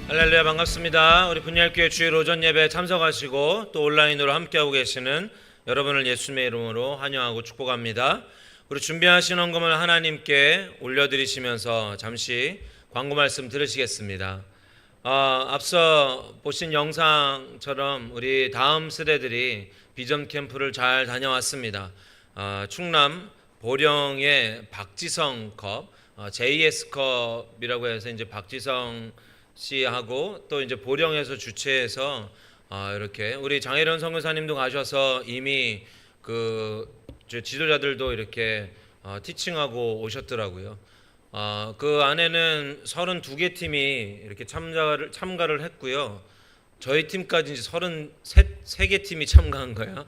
할렐루야, 반갑습니다. 우리 분열교회 주일 오전 예배에 참석하시고 또 온라인으로 함께하고 계시는 여러분을 예수님의 이름으로 환영하고 축복합니다. 우리 준비하신 헌금을 하나님께 올려드리시면서 잠시 광고 말씀 들으시겠습니다. 앞서 보신 영상처럼 우리 다음 세대들이 비전 캠프를 잘 다녀왔습니다. 충남 보령의 박지성컵, JS컵이라고 해서 이제 박지성 씨하고 또 이제 보령에서 주최해서 이렇게 우리 장혜련 선교사님도 가셔서 이미 그 지도자들도 이렇게 티칭하고 오셨더라고요. 그 안에는 32개 팀이 이렇게 참가를 했고요. 저희 팀까지 이제 33개 팀이 참가한 거예요.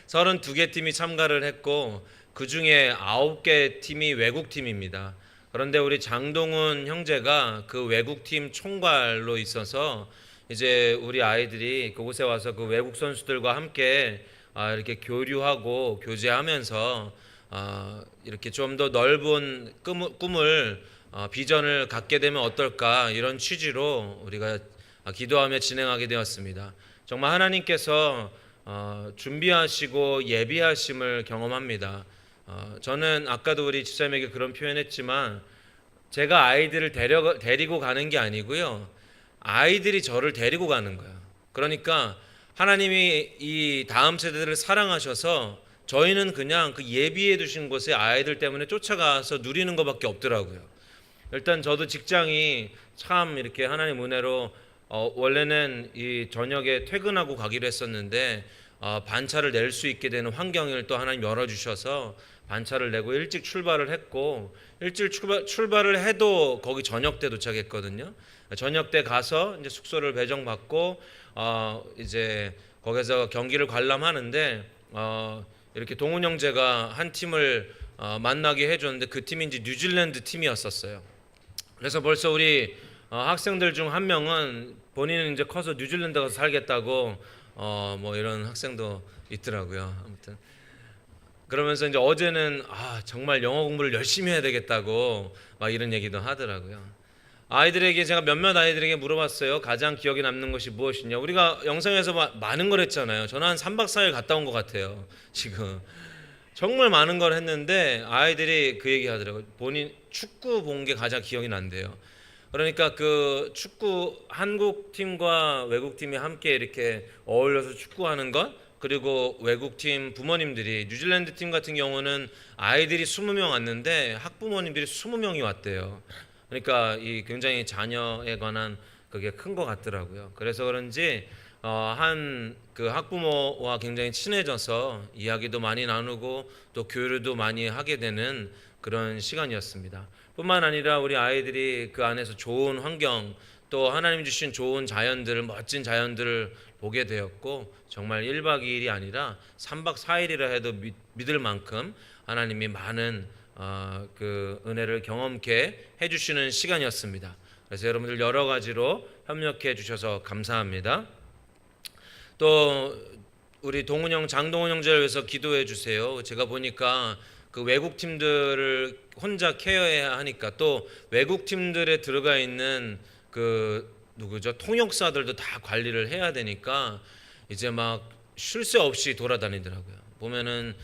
32개 팀이 참가를 했고 그 중에 9개 팀이 외국 팀입니다. 그런데 우리 장동훈 형제가 그 외국팀 총괄로 있어서 이제 우리 아이들이 그곳에 와서 그 외국 선수들과 함께 이렇게 교류하고 교제하면서 이렇게 좀 더 넓은 꿈을 비전을 갖게 되면 어떨까, 이런 취지로 우리가 기도하며 진행하게 되었습니다. 정말 하나님께서 준비하시고 예비하심을 경험합니다. 저는 아까도 우리 집사님에게 그런 표현했지만 제가 아이들을 데리고 가는 게 아니고요, 아이들이 저를 데리고 가는 거예요. 그러니까 하나님이 이 다음 세대들을 사랑하셔서 저희는 그냥 그 예비해 두신 곳에 아이들 때문에 쫓아가서 누리는 것밖에 없더라고요. 일단 저도 직장이 참 이렇게 하나님 은혜로 원래는 이 저녁에 퇴근하고 가기로 했었는데 반차를 낼 수 있게 되는 환경을 또 하나님 열어주셔서 반차를 내고 일찍 출발을 했고, 일찍 출발을 해도 거기 저녁 때 도착했거든요. 저녁 때 가서 이제 숙소를 배정받고 이제 거기서 경기를 관람하는데 이렇게 동훈 형제가 한 팀을 만나게 해줬는데 그 팀이 이제 뉴질랜드 팀이었었어요. 그래서 벌써 우리 학생들 중 한 명은 본인은 이제 커서 뉴질랜드 가서 살겠다고 뭐 이런 학생도 있더라고요. 아무튼 그러면서 이제 어제는 정말 영어 공부를 열심히 해야 되겠다고 막 이런 얘기도 하더라고요. 아이들에게 제가 몇몇 아이들에게 물어봤어요. 가장 기억에 남는 것이 무엇이냐. 우리가 영상에서 많은 걸 했잖아요. 저는 한 3박 4일 갔다 온 것 같아요. 지금 정말 많은 걸 했는데 아이들이 그 얘기 하더라고요. 본인 축구 본 게 가장 기억이 난대요. 그러니까 그 축구 한국 팀과 외국 팀이 함께 이렇게 어울려서 축구하는 것, 그리고 외국 팀 부모님들이, 뉴질랜드 팀 같은 경우는 아이들이 20명 왔는데 학부모님들이 20명이 왔대요. 그러니까 이 굉장히 자녀에 관한 그게 큰 것 같더라고요. 그래서 그런지 한 그 학부모와 굉장히 친해져서 이야기도 많이 나누고 또 교류도 많이 하게 되는 그런 시간이었습니다. 뿐만 아니라 우리 아이들이 그 안에서 좋은 환경, 또 하나님 주신 좋은 자연들을, 멋진 자연들을 보게 되었고, 정말 1박 2일이 아니라 3박 4일이라 해도 믿을 만큼 하나님이 많은 그 은혜를 경험케 해주시는 시간이었습니다. 그래서 여러분들 여러 가지로 협력해 주셔서 감사합니다. 또 우리 동훈 형, 장동훈 형제를 위해서 기도해 주세요. 제가 보니까 그 외국 팀들을 혼자 케어해야 하니까, 또 외국 팀들에 들어가 있는 그 누구죠? 통역사들도 다 관리를 해야 되니까 이제 막 쉴 새 없이 돌아다니더라고요. 보면은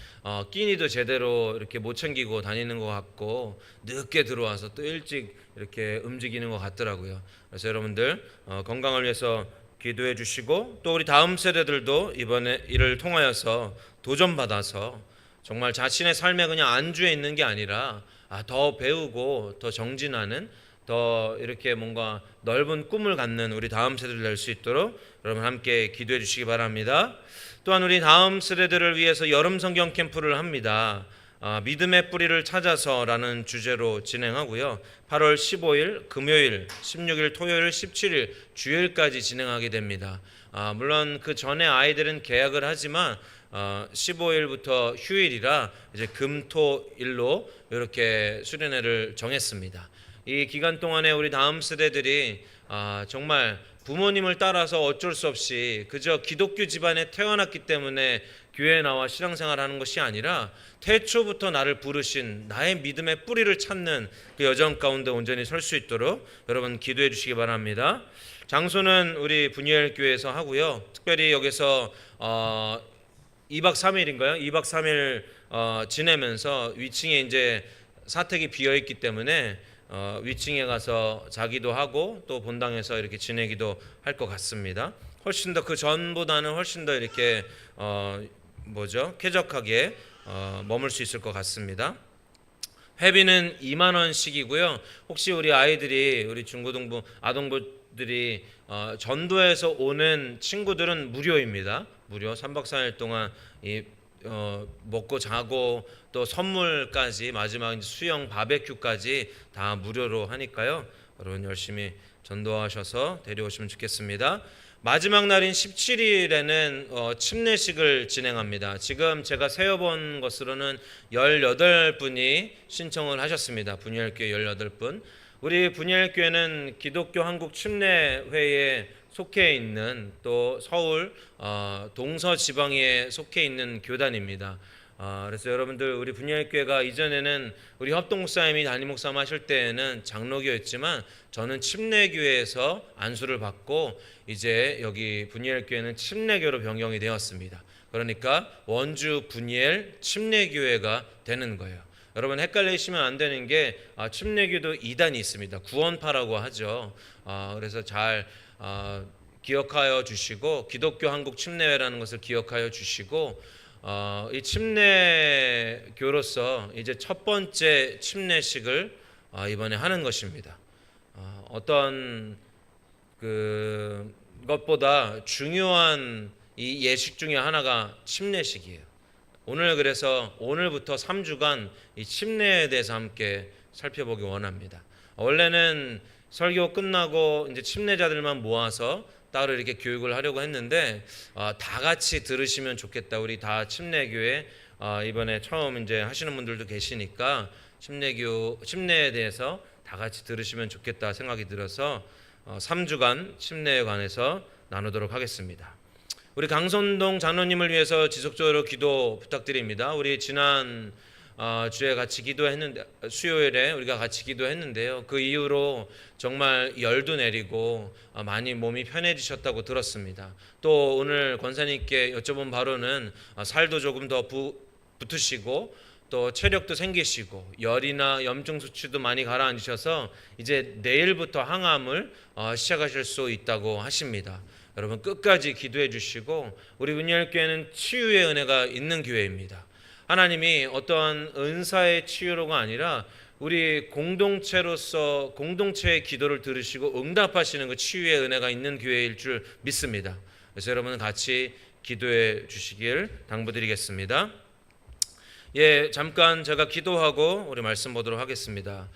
끼니도 제대로 이렇게 못 챙기고 다니는 것 같고, 늦게 들어와서 또 일찍 이렇게 움직이는 것 같더라고요. 그래서 여러분들 건강을 위해서 기도해 주시고, 또 우리 다음 세대들도 이번에 이를 통하여서 도전받아서 정말 자신의 삶에 그냥 안주해 있는 게 아니라 더 배우고 더 정진하는, 더 이렇게 뭔가 넓은 꿈을 갖는 우리 다음 세대를 낼 수 있도록 여러분 함께 기도해 주시기 바랍니다. 또한 우리 다음 세대들을 위해서 여름 성경 캠프를 합니다. 믿음의 뿌리를 찾아서라는 주제로 진행하고요. 8월 15일 금요일, 16일 토요일, 17일 주일까지 진행하게 됩니다. 물론 그 전에 아이들은 계약을 하지만 15일부터 휴일이라 이제 금토일로 이렇게 수련회를 정했습니다. 이 기간 동안에 우리 다음 세대들이 정말 부모님을 따라서 어쩔 수 없이 그저 기독교 집안에 태어났기 때문에 교회에 나와 신앙생활하는 것이 아니라 태초부터 나를 부르신 나의 믿음의 뿌리를 찾는 그 여정 가운데 온전히 설 수 있도록 여러분 기도해 주시기 바랍니다. 장소는 우리 분이엘 교회에서 하고요. 특별히 여기서 2박 3일인가요? 2박 3일 지내면서 위층에 이제 사택이 비어 있기 때문에 위층에 가서 자기도 하고 또 본당에서 이렇게 지내기도 할 것 같습니다. 훨씬 더 그 전보다는 훨씬 더 이렇게 쾌적하게 머물 수 있을 것 같습니다. 회비는 2만 원씩이고요. 혹시 우리 아이들이 우리 중고등부 아동부들이 전도에서 오는 친구들은 무료입니다. 무료 3박 4일 동안 먹고 자고 또 선물까지 마지막 수영 바베큐까지 다 무료로 하니까요. 여러분 열심히 전도하셔서 데려오시면 좋겠습니다. 마지막 날인 17일에는 침례식을 진행합니다. 지금 제가 세어본 것으로는 18분이 신청을 하셨습니다. 분이엘교회 18분. 우리 분이엘교회는 기독교 한국 침례회에 속해 있는 또 서울 동서 지방에 속해 있는 교단입니다. 그래서 여러분들 우리 분이엘교회가 이전에는 우리 협동목사님이 담임 목사님 하실 때에는 장로교였지만 저는 침례교회에서 안수를 받고 이제 여기 분이엘교회는 침례교로 변경이 되었습니다. 그러니까 원주 분이엘 침례교회가 되는 거예요. 여러분 헷갈리시면 안 되는 게 침례교도 2단이 있습니다. 구원파라고 하죠. 그래서 잘 기억하여 주시고 기독교 한국 침례회라는 것을 기억하여 주시고 이 침례교로서 이제 첫 번째 침례식을 이번에 하는 것입니다. 어떤 것보다 중요한 이 예식 중에 하나가 침례식이에요. 그래서 오늘부터 3주간 이 침례에 대해서 함께 살펴보기 원합니다. 원래는 설교 끝나고 이제 침례자들만 모아서 따로 이렇게 교육을 하려고 했는데 다 같이 들으시면 좋겠다. 우리 다 침례교회 이번에 처음 이제 하시는 분들도 계시니까 침례에 대해서 다 같이 들으시면 좋겠다 생각이 들어서 3주간 침례에 관해서 나누도록 하겠습니다. 우리 강선동 장로님을 위해서 지속적으로 기도 부탁드립니다. 우리 지난 주에 같이 기도했는데 수요일에 우리가 같이 기도했는데요. 그 이후로 정말 열도 내리고 많이 몸이 편해지셨다고 들었습니다. 또 오늘 권사님께 여쭤본 바로는 살도 조금 더 붙으시고 또 체력도 생기시고 열이나 염증 수치도 많이 가라앉으셔서 이제 내일부터 항암을 시작하실 수 있다고 하십니다. 여러분 끝까지 기도해 주시고 우리 분이엘교회는 치유의 은혜가 있는 교회입니다. 하나님이 어떠한 은사의 치유로가 아니라 우리 공동체로서 공동체의 기도를 들으시고 응답하시는 그 치유의 은혜가 있는 교회일 줄 믿습니다. 그래서 여러분 같이 기도해 주시길 당부드리겠습니다. 잠깐 제가 기도하고 우리 말씀 보도록 하겠습니다.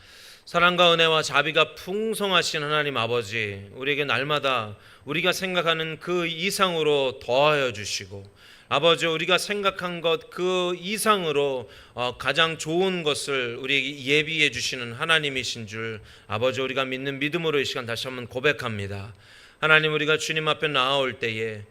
사랑과 은혜와 자비가 풍성하신 하나님 아버지, 우리에게 날마다 우리가 생각하는 그 이상으로 더하여 주시고 아버지 우리가 생각한 것 그 이상으로 가장 좋은 것을 우리에게 예비해 주시는 하나님이신 줄 아버지 우리가 믿는 믿음으로 이 시간 다시 한번 고백합니다. 하나님 우리가 주님 앞에 나아올 때에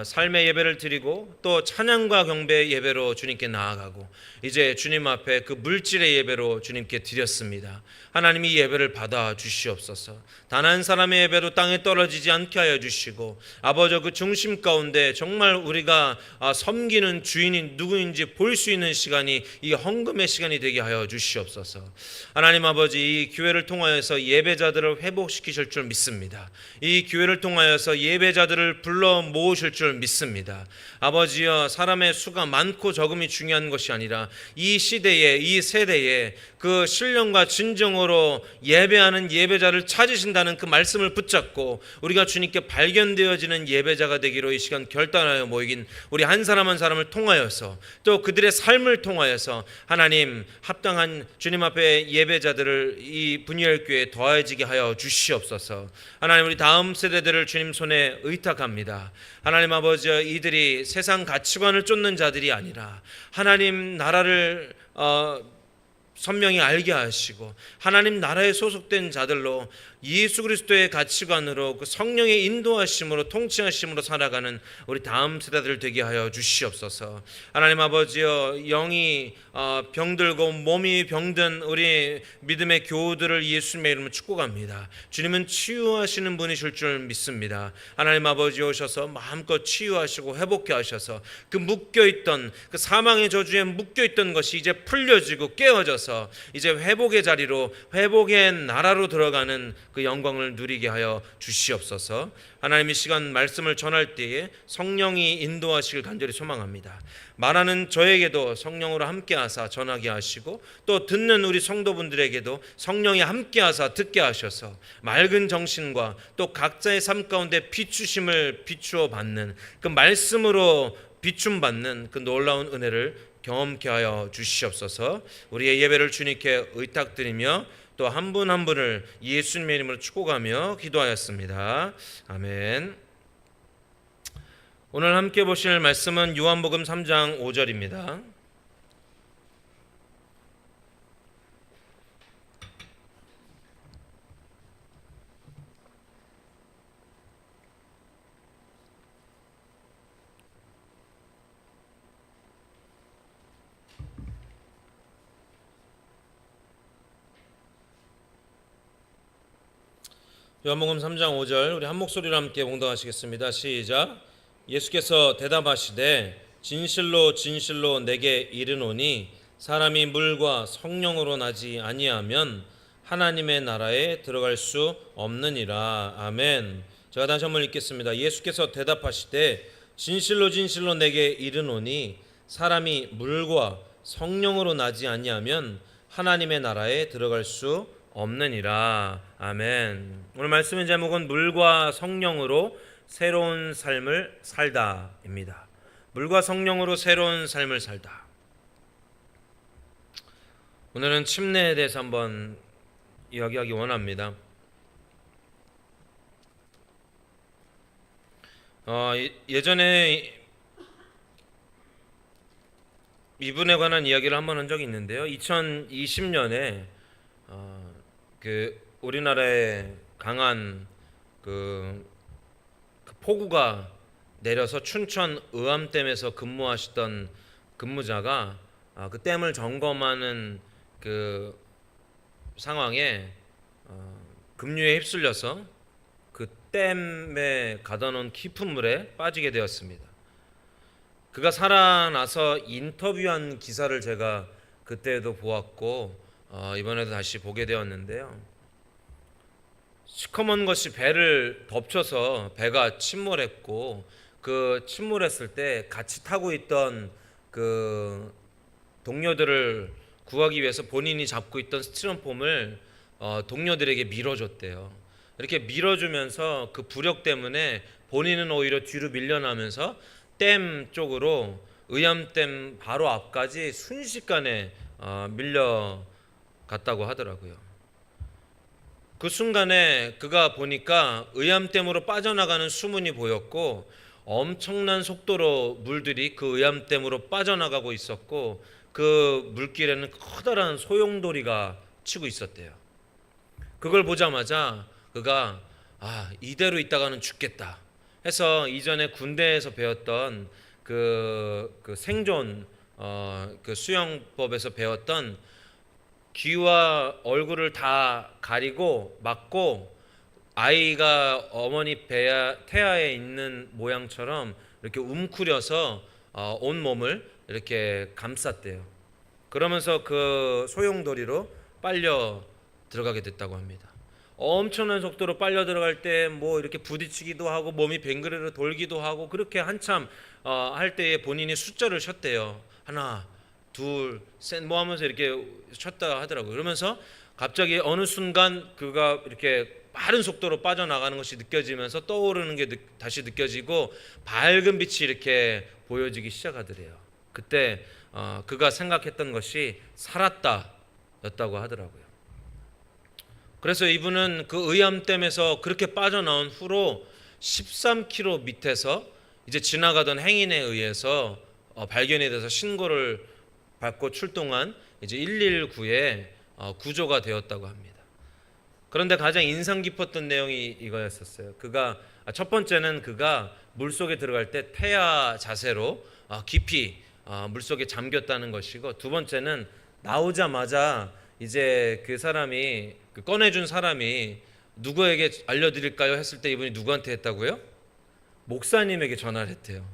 삶의 예배를 드리고 또 찬양과 경배의 예배로 주님께 나아가고 이제 주님 앞에 그 물질의 예배로 주님께 드렸습니다. 하나님 이 예배를 받아 주시옵소서. 단 한 사람의 예배도 땅에 떨어지지 않게 하여 주시고 아버지 그 중심 가운데 정말 우리가 섬기는 주인이 누구인지 볼 수 있는 시간이 이 헌금의 시간이 되게 하여 주시옵소서. 하나님 아버지 이 교회를 통하여서 예배자들을 회복시키실 줄 믿습니다. 이 교회를 통하여서 예배자들을 불러 모으실 줄 믿습니다. 아버지여 사람의 수가 많고 적음이 중요한 것이 아니라 이 시대에 이 세대에 그 신령과 진정으로 예배하는 예배자를 찾으신다는 그 말씀을 붙잡고 우리가 주님께 발견되어지는 예배자가 되기로 이 시간 결단하여 모이긴 우리 한 사람 한 사람을 통하여서 또 그들의 삶을 통하여서 하나님 합당한 주님 앞에 예배자들을 이 분이엘교회에 더해지게 하여 주시옵소서. 하나님 우리 다음 세대들을 주님 손에 의탁합니다. 하나님 아버지 이들이 세상 가치관을 쫓는 자들이 아니라 하나님 나라를 선명히 알게 하시고 하나님 나라에 소속된 자들로 예수 그리스도의 가치관으로 그 성령의 인도하심으로 통치하심으로 살아가는 우리 다음 세대들 되게 하여 주시옵소서. 하나님 아버지여, 영이 병들고 몸이 병든 우리 믿음의 교우들을 예수님의 이름으로 축복합니다. 주님은 치유하시는 분이실 줄 믿습니다. 하나님 아버지 오셔서 마음껏 치유하시고 회복케 하셔서 그 묶여있던 그 사망의 저주에 묶여있던 것이 이제 풀려지고 깨어져서 이제 회복의 자리로, 회복의 나라로 들어가는 그 영광을 누리게 하여 주시옵소서. 하나님, 이 시간 말씀을 전할 때에 성령이 인도하시길 간절히 소망합니다. 말하는 저에게도 성령으로 함께하사 전하게 하시고, 또 듣는 우리 성도분들에게도 성령이 함께하사 듣게 하셔서 맑은 정신과 또 각자의 삶 가운데 비추심을 비추어 받는, 그 말씀으로 비춤받는 그 놀라운 은혜를 경험케 하여 주시옵소서. 우리의 예배를 주님께 의탁드리며 또 한 분 한 분을 예수님의 이름으로 축복하며 기도하였습니다. 아멘. 오늘 함께 보실 말씀은 요한복음 3장 5절입니다. 요한복음 3장 5절 우리 한 목소리로 함께 봉독하시겠습니다. 시작. 예수께서 대답하시되 진실로 진실로 내게 이르노니 사람이 물과 성령으로 나지 아니하면 하나님의 나라에 들어갈 수 없느니라. 아멘. 제가 다시 한번 읽겠습니다. 예수께서 대답하시되 진실로 진실로 내게 이르노니 사람이 물과 성령으로 나지 아니하면 하나님의 나라에 들어갈 수 없느니라. 아멘. 오늘 말씀의 제목은 물과 성령으로 새로운 삶을 살다입니다. 물과 성령으로 새로운 삶을 살다. 오늘은 침례에 대해서 한번 이야기하기 원합니다. 예전에 이분에 관한 이야기를 한번 한 적이 있는데요. 2020년에 우리나라에 강한 그 폭우가 내려서 춘천 의암댐에서 근무하시던 근무자가 그 댐을 점검하는 그 상황에 급류에 휩쓸려서 그 댐에 가다 놓은 깊은 물에 빠지게 되었습니다. 그가 살아나서 인터뷰한 기사를 제가 그때도 보았고 이번에도 다시 보게 되었는데요. 시커먼 것이 배를 덮쳐서 배가 침몰했고, 그 침몰했을 때 같이 타고 있던 그 동료들을 구하기 위해서 본인이 잡고 있던 스티로폼을 동료들에게 밀어줬대요. 이렇게 밀어주면서 그 부력 때문에 본인은 오히려 뒤로 밀려나면서 댐 쪽으로, 의암댐 바로 앞까지 순식간에 밀려갔다고 하더라고요. 그 순간에 그가 보니까 의암댐으로 빠져나가는 수문이 보였고, 엄청난 속도로 물들이 그 의암댐으로 빠져나가고 있었고, 그 물길에는 커다란 소용돌이가 치고 있었대요. 그걸 보자마자 그가 이대로 있다가는 죽겠다 해서 이전에 군대에서 배웠던 그 생존 그 수영법에서 배웠던 귀와 얼굴을 다 가리고 막고 아이가 어머니 태아에 있는 모양처럼 이렇게 움크려서 온 몸을 이렇게 감쌌대요. 그러면서 그 소용돌이로 빨려 들어가게 됐다고 합니다. 엄청난 속도로 빨려 들어갈 때 뭐 이렇게 부딪히기도 하고 몸이 뱅그레로 돌기도 하고, 그렇게 한참 할 때에 본인이 숫자를 셨대요. 하나, 둘, 셋 뭐 하면서 이렇게 쳤다 하더라고요. 그러면서 갑자기 어느 순간 그가 이렇게 빠른 속도로 빠져나가는 것이 느껴지면서 떠오르는 게 다시 느껴지고 밝은 빛이 이렇게 보여지기 시작하더래요. 그때 그가 생각했던 것이 살았다 였다고 하더라고요. 그래서 이분은 그 의암댐에서 그렇게 빠져나온 후로 13km 밑에서 이제 지나가던 행인에 의해서 발견이 돼서 신고를 받고 출동한 이제 119에 구조가 되었다고 합니다. 그런데 가장 인상 깊었던 내용이 이거였었어요. 첫 번째는 그가 물속에 들어갈 때 태아 자세로 깊이 물속에 잠겼다는 것이고, 두 번째는 나오자마자 이제 그 사람이 꺼내준 사람이 누구에게 알려드릴까요 했을 때 이분이 누구한테 했다고요? 목사님에게 전화를 했대요.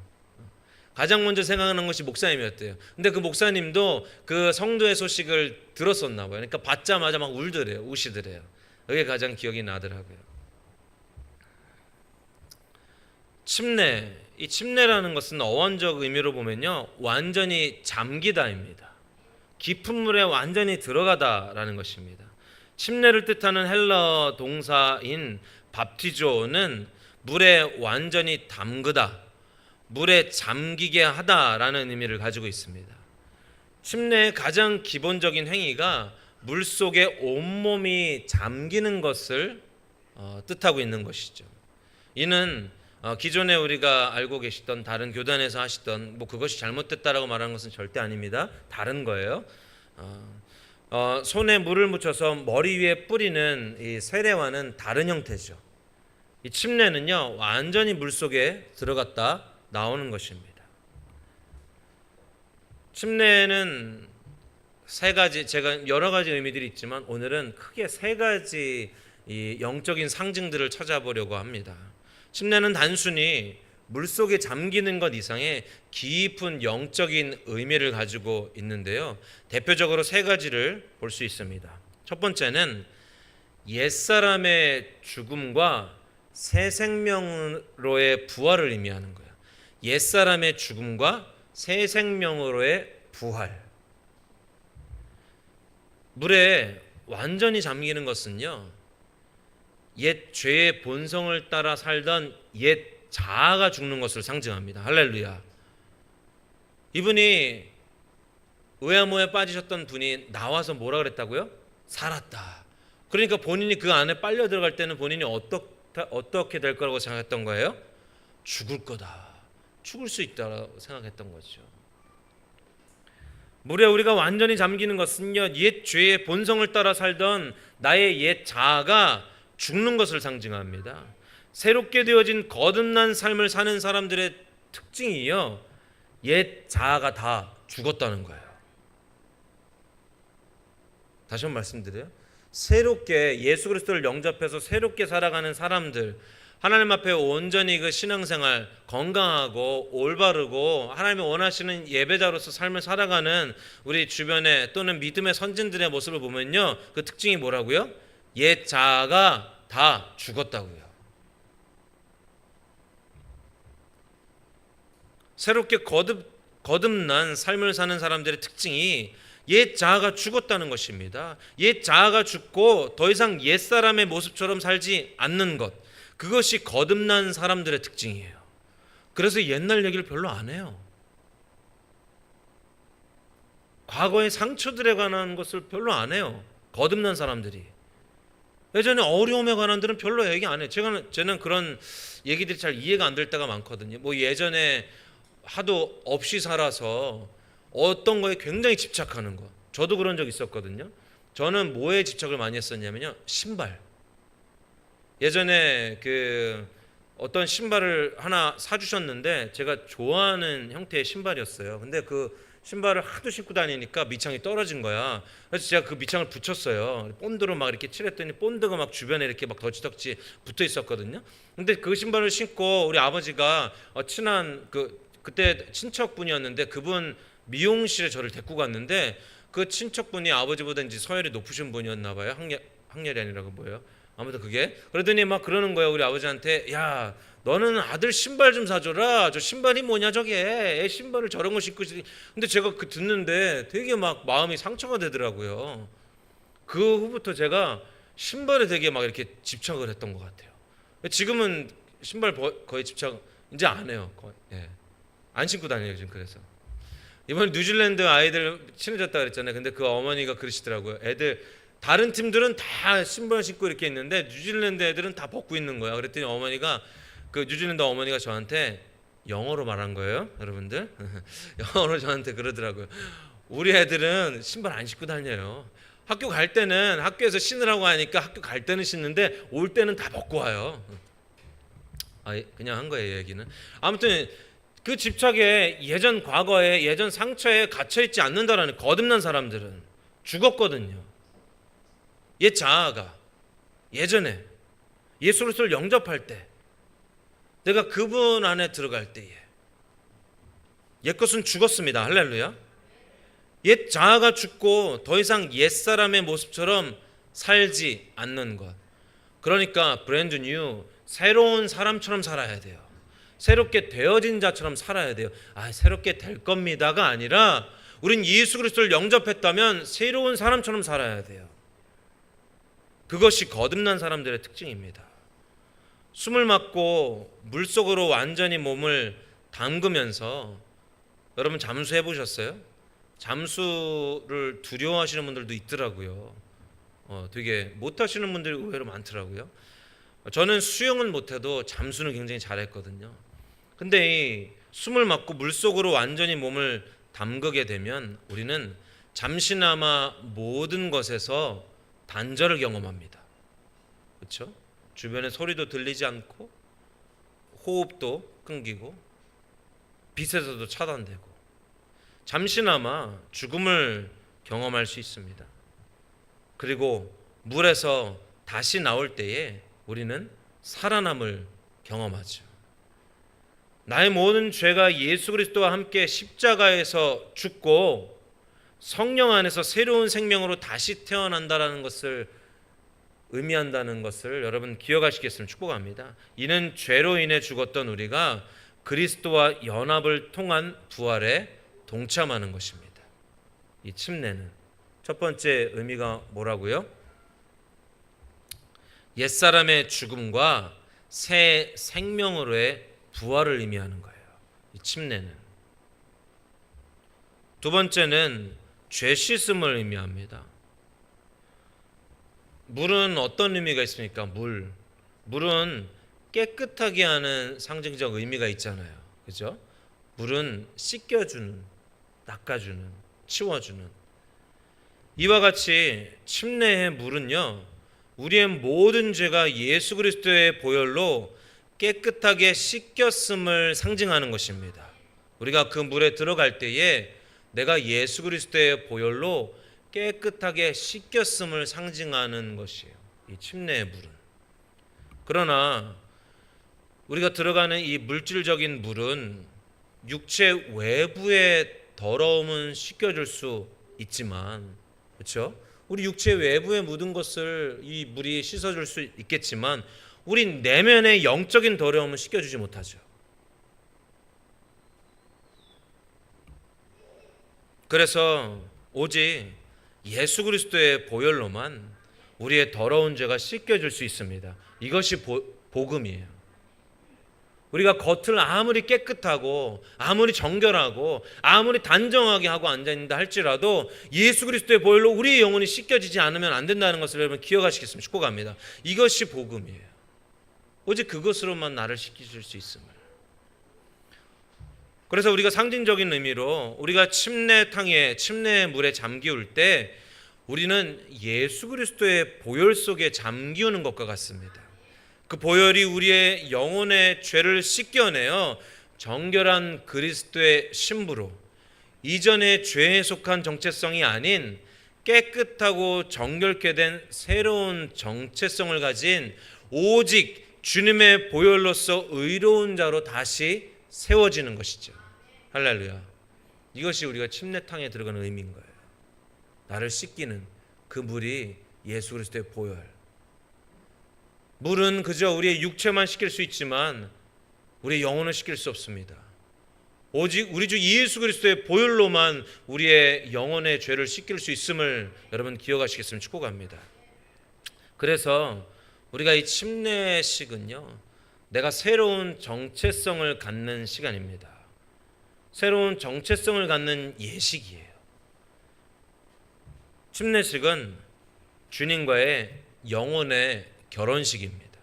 가장 먼저 생각하는 것이 목사님이었대요. 근데 그 목사님도 그 성도의 소식을 들었었나 봐요. 그러니까 받자마자 막 우시더래요. 그게 가장 기억이 나더라고요. 침례, 이 침례라는 것은 어원적 의미로 보면요, 완전히 잠기다입니다. 깊은 물에 완전히 들어가다라는 것입니다. 침례를 뜻하는 헬러 동사인 밥티조는 물에 완전히 담그다, 물에 잠기게 하다라는 의미를 가지고 있습니다. 침례의 가장 기본적인 행위가 물속에 온몸이 잠기는 것을 뜻하고 있는 것이죠. 이는 기존에 우리가 알고 계시던 다른 교단에서 하시던 그것이 잘못됐다라고 말하는 것은 절대 아닙니다. 다른 거예요. 손에 물을 묻혀서 머리 위에 뿌리는 이 세례와는 다른 형태죠. 이 침례는요, 완전히 물속에 들어갔다 나오는 것입니다. 침례는 세 가지, 제가 여러 가지 의미들이 있지만 오늘은 크게 세 가지 이 영적인 상징들을 찾아보려고 합니다. 침례는 단순히 물속에 잠기는 것 이상의 깊은 영적인 의미를 가지고 있는데요. 대표적으로 세 가지를 볼 수 있습니다. 첫 번째는 옛사람의 죽음과 새 생명으로의 부활을 의미하는 거예요. 옛사람의 죽음과 새 생명으로의 부활. 물에 완전히 잠기는 것은요, 옛 죄의 본성을 따라 살던 옛 자아가 죽는 것을 상징합니다. 할렐루야. 이분이 의아모에 빠지셨던 분이 나와서 뭐라 그랬다고요? 살았다. 그러니까 본인이 그 안에 빨려 들어갈 때는 본인이 어떻게 될 거라고 생각했던 거예요? 죽을 거다. 죽을 수 있다고 생각했던 거죠. 물에 우리가 완전히 잠기는 것은요, 옛 죄의 본성을 따라 살던 나의 옛 자아가 죽는 것을 상징합니다. 새롭게 되어진 거듭난 삶을 사는 사람들의 특징이요, 옛 자아가 다 죽었다는 거예요. 다시 한번 말씀드려요. 새롭게 예수 그리스도를 영접해서 새롭게 살아가는 사람들, 하나님 앞에 온전히 그 신앙생활 건강하고 올바르고 하나님이 원하시는 예배자로서 삶을 살아가는 우리 주변에 또는 믿음의 선진들의 모습을 보면요, 그 특징이 뭐라고요? 옛 자아가 다 죽었다고요. 새롭게 거듭난 삶을 사는 사람들의 특징이 옛 자아가 죽었다는 것입니다. 옛 자아가 죽고 더 이상 옛 사람의 모습처럼 살지 않는 것, 그것이 거듭난 사람들의 특징이에요. 그래서 옛날 얘기를 별로 안 해요. 과거의 상처들에 관한 것을 별로 안 해요. 거듭난 사람들이. 예전에 어려움에 관한 들은 별로 얘기 안 해요. 저는 그런 얘기들이 잘 이해가 안 될 때가 많거든요. 예전에 하도 없이 살아서 어떤 거에 굉장히 집착하는 거. 저도 그런 적 있었거든요. 저는 뭐에 집착을 많이 했었냐면요, 신발. 예전에 어떤 신발을 하나 사주셨는데 제가 좋아하는 형태의 신발이었어요. 근데 그 신발을 하도 신고 다니니까 밑창이 떨어진 거야. 그래서 제가 그 밑창을 붙였어요. 본드로 막 이렇게 칠했더니 본드가 막 주변에 이렇게 막 덧지덕지 붙어 있었거든요. 근데 그 신발을 신고 우리 아버지가 친한 그때 친척분이었는데 그분 미용실에 저를 데리고 갔는데, 그 친척분이 아버지보다 이제 서열이 높으신 분이었나 봐요. 학렬이 아니라고 뭐예요? 아무튼 그러더니 막 그러는 거예요. 우리 아버지한테, 야, 너는 아들 신발 좀 사줘라. 저 신발이 뭐냐 저게. 애 신발을 저런 거 신고. 근데 제가 듣는데 되게 막 마음이 상처가 되더라고요. 그 후부터 제가 신발에 되게 막 이렇게 집착을 했던 것 같아요. 지금은 신발 거의 집착 이제 안 해요. 거의. 예. 안 신고 다녀요 지금. 그래서 이번 뉴질랜드 아이들 친해졌다 그랬잖아요. 근데 그 어머니가 그러시더라고요. 애들 다른 팀들은 다 신발 신고 이렇게 있는데 뉴질랜드 애들은 다 벗고 있는 거야. 그랬더니 어머니가, 그 뉴질랜드 어머니가 저한테 영어로 말한 거예요, 여러분들. 영어로 저한테 그러더라고요. 우리 애들은 신발 안 신고 다녀요. 학교 갈 때는 학교에서 신으라고 하니까 학교 갈 때는 신는데 올 때는 다 벗고 와요. 그냥 한 거예요, 얘기는. 아무튼 그 집착에 예전 과거에 예전 상처에 갇혀 있지 않는다라는, 거듭난 사람들은 죽었거든요. 옛 자아가 예전에 예수 그리스도를 영접할 때, 내가 그분 안에 들어갈 때에 옛것은 죽었습니다. 할렐루야. 옛 자아가 죽고 더 이상 옛사람의 모습처럼 살지 않는 것. 그러니까 브랜드 뉴, 새로운 사람처럼 살아야 돼요. 새롭게 되어진 자처럼 살아야 돼요. 새롭게 될 겁니다가 아니라 우린 예수 그리스도를 영접했다면 새로운 사람처럼 살아야 돼요. 그것이 거듭난 사람들의 특징입니다. 숨을 막고 물속으로 완전히 몸을 담그면서, 여러분 잠수해 보셨어요? 잠수를 두려워하시는 분들도 있더라고요. 되게 못하시는 분들이 의외로 많더라고요. 저는 수영은 못해도 잠수는 굉장히 잘했거든요. 근데 이 숨을 막고 물속으로 완전히 몸을 담그게 되면 우리는 잠시나마 모든 것에서 단절을 경험합니다. 그렇죠? 주변의 소리도 들리지 않고 호흡도 끊기고 빛에서도 차단되고 잠시나마 죽음을 경험할 수 있습니다. 그리고 물에서 다시 나올 때에 우리는 살아남을 경험하죠. 나의 모든 죄가 예수 그리스도와 함께 십자가에서 죽고 성령 안에서 새로운 생명으로 다시 태어난다라는 것을 의미한다는 것을 여러분 기억하시겠으면 축복합니다. 이는 죄로 인해 죽었던 우리가 그리스도와 연합을 통한 부활에 동참하는 것입니다. 이 침례는 첫 번째 의미가 뭐라고요? 옛사람의 죽음과 새 생명으로의 부활을 의미하는 거예요. 이 침례는. 두 번째는 죄 씻음을 의미합니다. 물은 어떤 의미가 있습니까? 물은 깨끗하게 하는 상징적 의미가 있잖아요. 그죠? 물은 씻겨주는, 닦아주는, 치워주는. 이와 같이 침례의 물은요, 우리의 모든 죄가 예수 그리스도의 보혈로 깨끗하게 씻겼음을 상징하는 것입니다. 우리가 그 물에 들어갈 때에 내가 예수 그리스도의 보혈로 깨끗하게 씻겼음을 상징하는 것이에요. 이 침례의 물은. 그러나 우리가 들어가는 이 물질적인 물은 육체 외부의 더러움은 씻겨줄 수 있지만, 그렇죠? 우리 육체 외부에 묻은 것을 이 물이 씻어줄 수 있겠지만 우리 내면의 영적인 더러움은 씻겨주지 못하죠. 그래서 오직 예수 그리스도의 보혈로만 우리의 더러운 죄가 씻겨질 수 있습니다. 이것이 복음이에요. 우리가 겉을 아무리 깨끗하고 아무리 정결하고 아무리 단정하게 하고 앉아있는다 할지라도 예수 그리스도의 보혈로 우리의 영혼이 씻겨지지 않으면 안 된다는 것을 여러분 기억하시겠으면 축복합니다. 이것이 복음이에요. 오직 그것으로만 나를 씻기실 수 있음을. 그래서 우리가 상징적인 의미로 우리가 침례탕에, 침례의 물에 잠기울 때 우리는 예수 그리스도의 보혈 속에 잠기우는 것과 같습니다. 그 보혈이 우리의 영혼의 죄를 씻겨내어 정결한 그리스도의 신부로, 이전의 죄에 속한 정체성이 아닌 깨끗하고 정결케 된 새로운 정체성을 가진 오직 주님의 보혈로서 의로운 자로 다시 세워지는 것이죠. 할렐루야. 이것이 우리가 침례탕에 들어가는 의미인 거예요. 나를 씻기는 그 물이 예수 그리스도의 보혈. 물은 그저 우리의 육체만 씻길 수 있지만 우리의 영혼을 씻길 수 없습니다. 오직 우리 주 예수 그리스도의 보혈로만 우리의 영혼의 죄를 씻길 수 있음을 여러분 기억하시겠으면 축복합니다. 그래서 우리가 이 침례식은요, 내가 새로운 정체성을 갖는 시간입니다. 새로운 정체성을 갖는 예식이에요. 침례식은 주님과의 영혼의 결혼식입니다.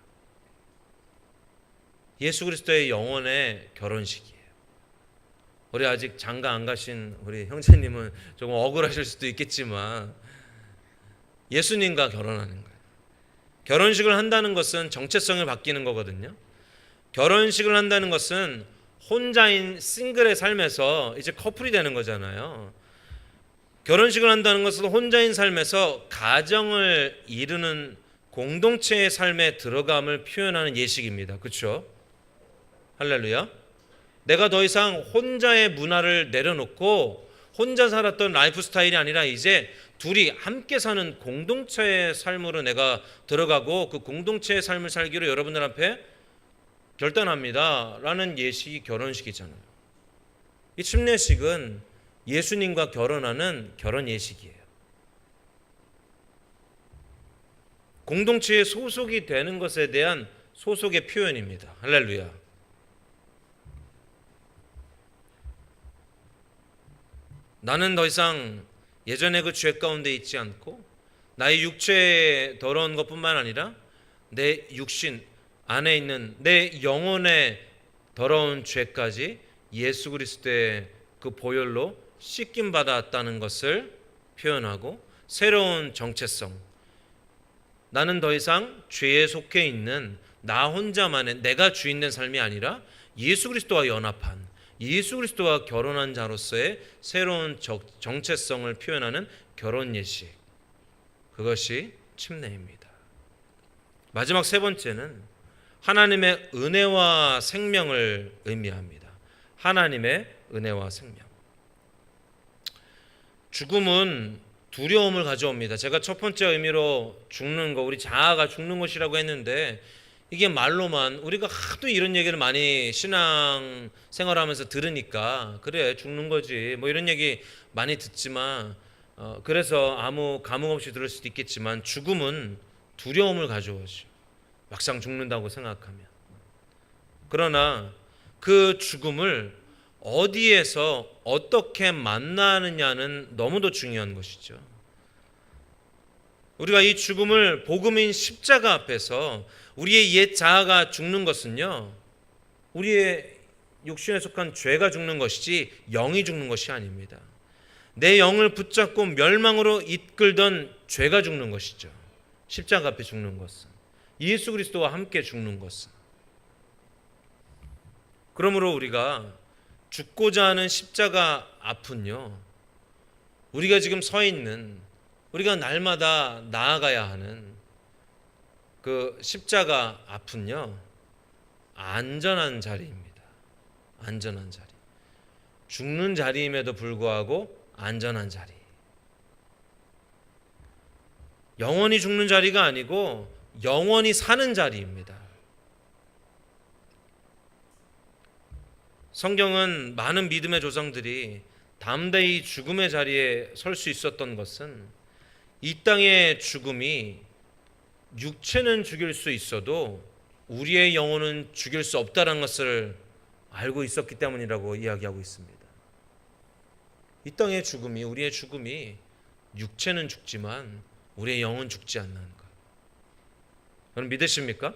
예수 그리스도의 영혼의 결혼식이에요. 우리 아직 장가 안 가신 우리 형제님은 조금 억울하실 수도 있겠지만 예수님과 결혼하는 거예요. 결혼식을 한다는 것은 정체성을 바뀌는 거거든요. 결혼식을 한다는 것은 혼자인 싱글의 삶에서 이제 커플이 되는 거잖아요. 결혼식을 한다는 것은 혼자인 삶에서 가정을 이루는 공동체의 삶에 들어감을 표현하는 예식입니다. 그렇죠? 할렐루야. 내가 더 이상 혼자의 문화를 내려놓고 혼자 살았던 라이프 스타일이 아니라 이제 둘이 함께 사는 공동체의 삶으로 내가 들어가고 그 공동체의 삶을 살기로 여러분들 앞에 결단합니다 라는 예식이 결혼식이잖아요. 이 침례식은 예수님과 결혼하는 결혼 예식이에요. 공동체에 소속이 되는 것에 대한 소속의 표현입니다. 할렐루야. 나는 더 이상 예전의 그 죄 가운데 있지 않고 나의 육체의 더러운 것뿐만 아니라 내 육신 안에 있는 내 영혼의 더러운 죄까지 예수 그리스도의 그 보혈로 씻김 받았다는 것을 표현하고 새로운 정체성, 나는 더 이상 죄에 속해 있는 나 혼자만의 내가 주인된 삶이 아니라 예수 그리스도와 연합한 예수 그리스도와 결혼한 자로서의 새로운 정체성을 표현하는 결혼 예식, 그것이 침례입니다. 마지막 세 번째는 하나님의 은혜와 생명을 의미합니다. 하나님의 은혜와 생명. 죽음은 두려움을 가져옵니다. 제가 첫 번째 의미로 죽는 거, 우리 자아가 죽는 것이라고 했는데 이게 말로만 우리가 하도 이런 얘기를 많이 신앙 생활하면서 들으니까 그래 죽는 거지 뭐 이런 얘기 많이 듣지만 그래서 아무 감흥 없이 들을 수도 있겠지만 죽음은 두려움을 가져오죠. 막상 죽는다고 생각하면. 그러나 그 죽음을 어디에서 어떻게 만나느냐는 너무도 중요한 것이죠. 우리가 이 죽음을 복음인 십자가 앞에서 우리의 옛 자아가 죽는 것은요, 우리의 육신에 속한 죄가 죽는 것이지 영이 죽는 것이 아닙니다. 내 영을 붙잡고 멸망으로 이끌던 죄가 죽는 것이죠. 십자가 앞에 죽는 것은 예수 그리스도와 함께 죽는 것은. 그러므로 우리가 죽고자 하는 십자가 앞은요, 우리가 지금 서 있는, 우리가 날마다 나아가야 하는 그 십자가 앞은요, 안전한 자리입니다. 안전한 자리. 죽는 자리임에도 불구하고 안전한 자리. 영원히 죽는 자리가 아니고 영원히 사는 자리입니다. 성경은 많은 믿음의 조상들이 담대히 죽음의 자리에 설 수 있었던 것은 이 땅의 죽음이 육체는 죽일 수 있어도 우리의 영혼은 죽일 수 없다는 것을 알고 있었기 때문이라고 이야기하고 있습니다. 이 땅의 죽음이, 우리의 죽음이 육체는 죽지만 우리의 영은 죽지 않는 것. 여러분 믿으십니까?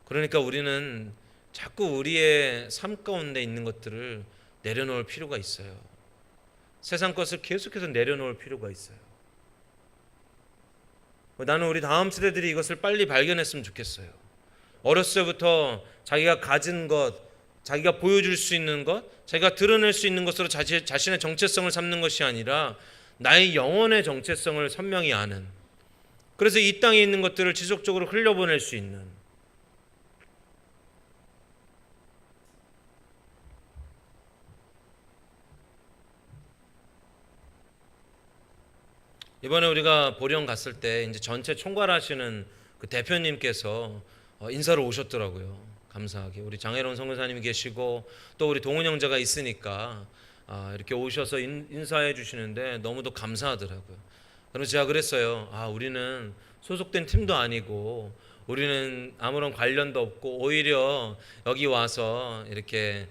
그러니까 우리는 자꾸 우리의 삶 가운데 있는 것들을 내려놓을 필요가 있어요. 세상 것을 계속해서 내려놓을 필요가 있어요. 나는 우리 다음 세대들이 이것을 빨리 발견했으면 좋겠어요. 어렸을 때부터 자기가 가진 것, 자기가 보여줄 수 있는 것, 자기가 드러낼 수 있는 것으로 자신의 정체성을 삼는 것이 아니라 나의 영혼의 정체성을 선명히 아는, 그래서 이 땅에 있는 것들을 지속적으로 흘려보낼 수 있는, 이번에 우리가 보령 갔을 때 이제 전체 총괄하시는 그 대표님께서 인사를 오셨더라고요. 감사하게 우리 장혜론 선교사님이 계시고 또 우리 동훈 형제가 있으니까 이렇게 오셔서 인사해 주시는데 너무도 감사하더라고요. 그래서 제가 그랬어요. 우리는 소속된 팀도 아니고 우리는 아무런 관련도 없고 오히려 여기 와서 이렇게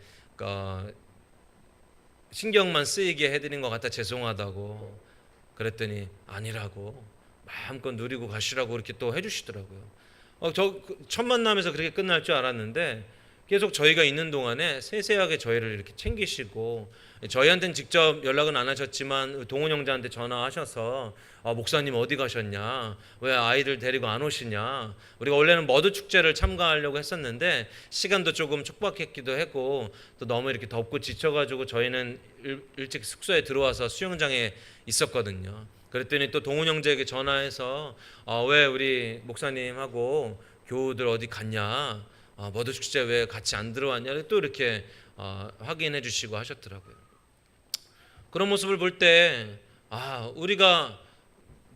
신경만 쓰이게 해드린 것 같아 죄송하다고. 그랬더니 아니라고 마음껏 누리고 가시라고 이렇게 또 해주시더라고요. 저 첫 만남에서 그렇게 끝날 줄 알았는데 계속 저희가 있는 동안에 세세하게 저희를 이렇게 챙기시고, 저희한테는 직접 연락은 안 하셨지만 동훈 형제한테 전화하셔서 목사님 어디 가셨냐, 왜 아이들 데리고 안 오시냐, 우리가 원래는 머드 축제를 참가하려고 했었는데 시간도 조금 촉박했기도 했고 또 너무 이렇게 덥고 지쳐가지고 저희는 일찍 숙소에 들어와서 수영장에 있었거든요. 그랬더니 또 동훈 형제에게 전화해서 왜 우리 목사님하고 교우들 어디 갔냐, 머드 축제 왜 같이 안 들어왔냐, 또 이렇게 확인해 주시고 하셨더라고요. 그런 모습을 볼 때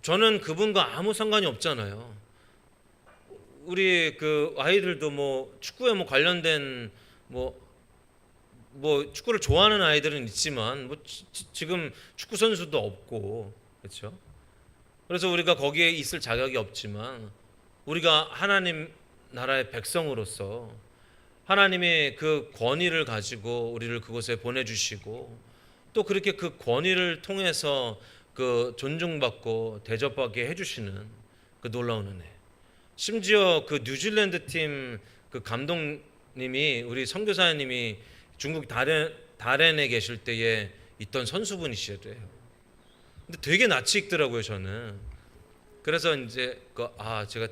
저는 그분과 아무 상관이 없잖아요. 우리 그 아이들도 뭐 축구에 뭐 관련된 뭐 축구를 좋아하는 아이들은 있지만 지금 축구 선수도 없고, 그렇죠? 그래서 우리가 거기에 있을 자격이 없지만 우리가 하나님 나라의 백성으로서 하나님의 그 권위를 가지고 우리를 그곳에 보내주시고 또 그렇게 그 권위를 통해서 그 존중받고 대접받게 해주시는 그 놀라운 은혜. 심지어 그 뉴질랜드 팀 그 감독님이, 우리 선교사님이 중국 다롄에 계실 때에 있던 선수분이시래요. 근데 되게 낯이 익더라고요, 저는. 그래서 이제 제가